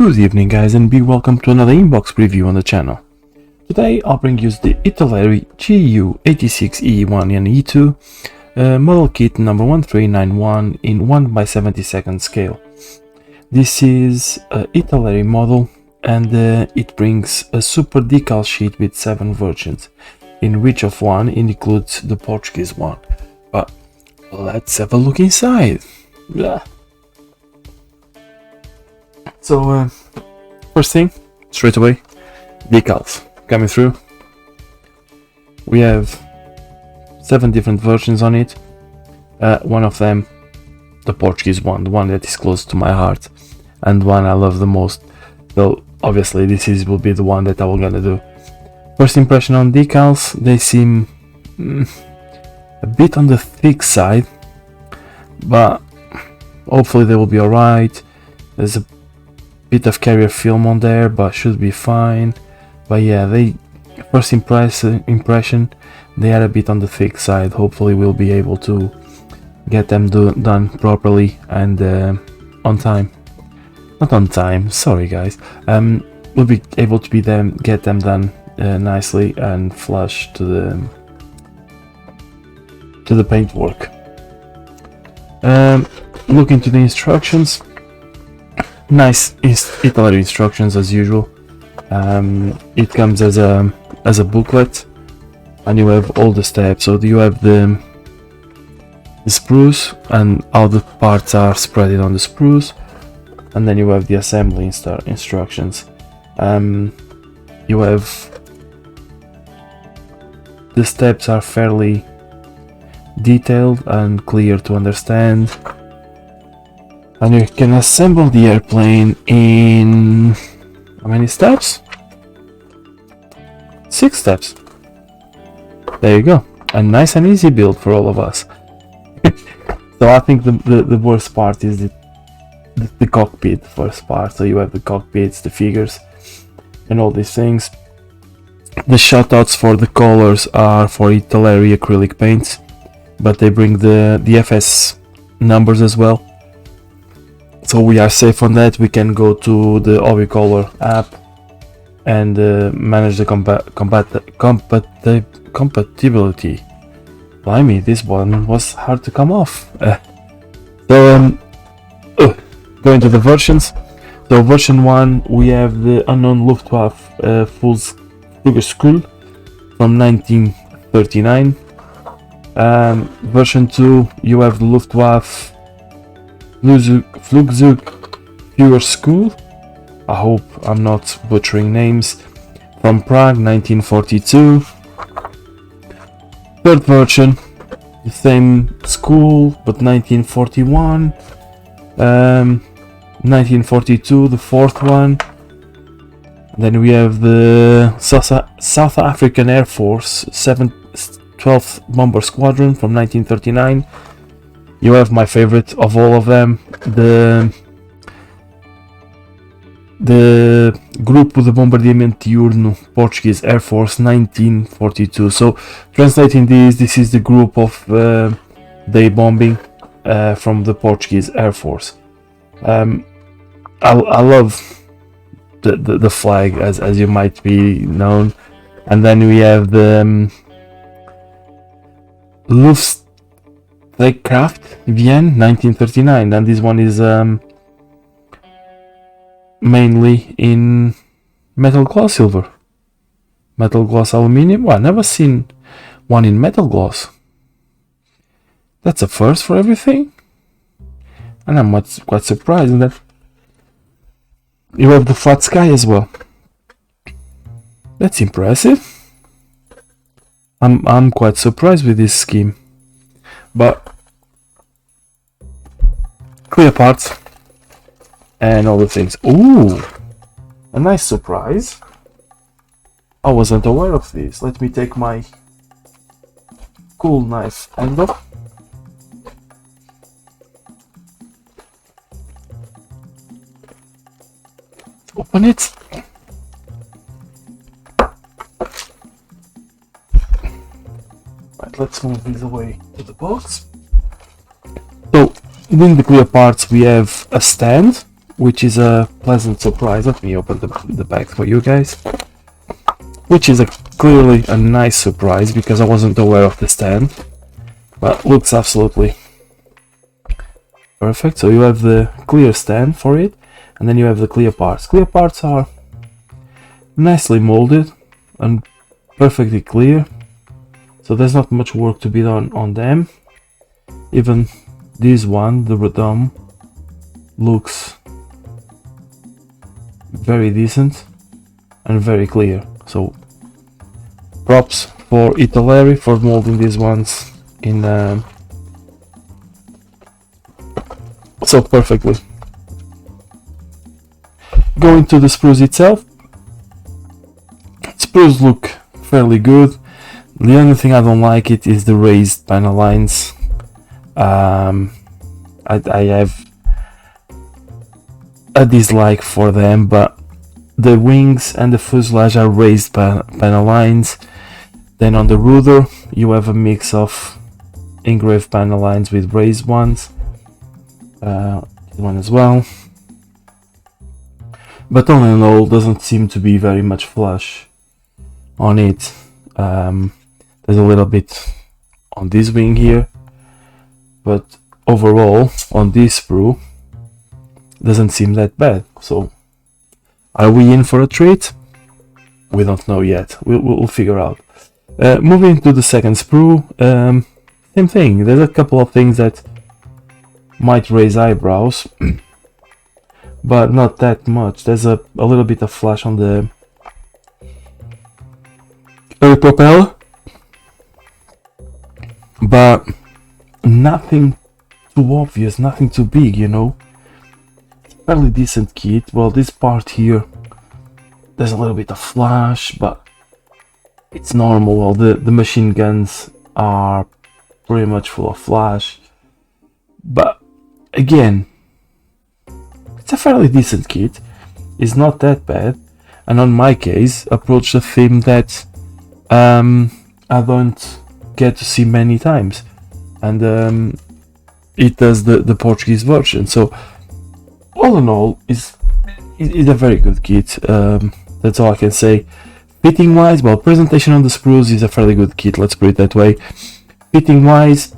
Good evening guys, and be welcome to another inbox review on the channel. Today I'll bring you the Italerie JU 86 E1E2 model kit number 1391 in 1/72 scale. This is a Italerie model, and it brings a super decal sheet with 7 versions, in which of one includes the Portuguese one. But let's have a look inside. Blah. So first thing, straight away, decals coming through. We have 7 different versions on it. One of them, the Portuguese one, the one that is close to my heart and one I love the most. So obviously this will be the one that I'm gonna do. First impression on decals, they seem a bit on the thick side, but hopefully they will be alright. There's a bit of carrier film on there, but should be fine. But yeah, first impression, they are a bit on the thick side. Hopefully we'll be able to get them done properly and on time. Not on time, sorry guys. We'll be able to get them done nicely and flush to the paintwork. Look into the instructions. Nice Italerie instructions as usual. It comes as a booklet, and you have all the steps. So you have the sprues and all the parts are spread on the sprues, and then you have the assembly instructions. You have the steps are fairly detailed and clear to understand. And you can assemble the airplane in how many steps? 6 steps. There you go. A nice and easy build for all of us. So I think the worst part is the cockpit first part. So you have the cockpits, the figures, and all these things. The shutouts for the colors are for Italerie acrylic paints, but they bring the FS numbers as well. So we are safe on that. We can go to the Color app and manage the compatibility. Blimey, this one was hard to come off. Going to the versions. So version 1, we have the unknown Luftwaffe Flugzeug from 1939. Version 2, you have the Luftwaffe Flugzeug School. I hope I'm not butchering names. From Prague, 1942. Third version, the same school, but 1941. 1942, the fourth one. Then we have the South African Air Force 12th Bomber Squadron from 1939. You have my favorite of all of them, the Grupo de Bombardeamento Diurno Portuguese Air Force 1942. So translating this is the group of day bombing from the Portuguese Air Force. I love the flag, as you might be known. And then we have the Luftwaffe Vienne 1939, and this one is mainly in metal gloss silver, metal gloss aluminium. Well, I've never seen one in metal gloss. That's a first for everything, and I'm quite surprised in that. You have the flat sky as well. That's impressive. I'm quite surprised with this scheme. But clear parts and all the things. Ooh, a nice surprise. I wasn't aware of this. Let me take my cool knife and off. Open it. Right, let's move this away to the box. So, within the clear parts we have a stand which is a pleasant surprise. Let me open the bag for you guys. Which is clearly a nice surprise, because I wasn't aware of the stand, but looks absolutely perfect. So you have the clear stand for it, and then you have the clear parts. Clear parts are nicely molded and perfectly clear, so there's not much work to be done on them. Even this one, the Rodom, looks very decent and very clear. So props for Italerie for molding these ones in so perfectly. Going to the sprues itself, sprues look fairly good. The only thing I don't like it is the raised panel lines. I have a dislike for them, but the wings and the fuselage are raised panel lines. Then on the rudder you have a mix of engraved panel lines with raised ones. This one as well. But all in all, doesn't seem to be very much flush on it. There's a little bit on this wing here, but overall on this sprue doesn't seem that bad. So are we in for a treat? We don't know yet. We'll figure out. Moving to the second sprue, same thing. There's a couple of things that might raise eyebrows, but not that much. There's a little bit of flash on the propeller, but nothing too obvious, nothing too big, you know. Fairly decent kit. Well, this part here, there's a little bit of flash, but it's normal. Well, the machine guns are pretty much full of flash, but again, it's a fairly decent kit. It's not that bad, and on my case, approach a theme that I don't get to see many times, and it does the Portuguese version. So all in all, it's a very good kit. That's all I can say. Fitting wise, well, presentation on the sprues is a fairly good kit, let's put it that way. Fitting wise,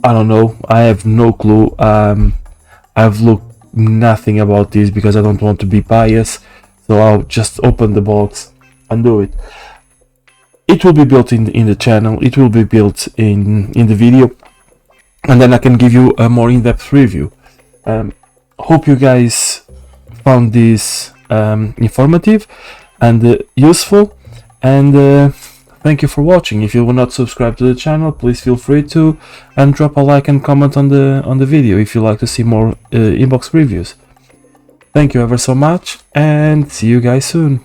I don't know, I have no clue. I've looked nothing about this because I don't want to be biased, so I'll just open the box and do it. It will be built in the channel, it will be built in the video, and then I can give you a more in-depth review. Hope you guys found this informative and useful, and thank you for watching. If you were not subscribed to the channel, please feel free to, and drop a like and comment on the video if you like to see more inbox reviews. Thank you ever so much, and see you guys soon.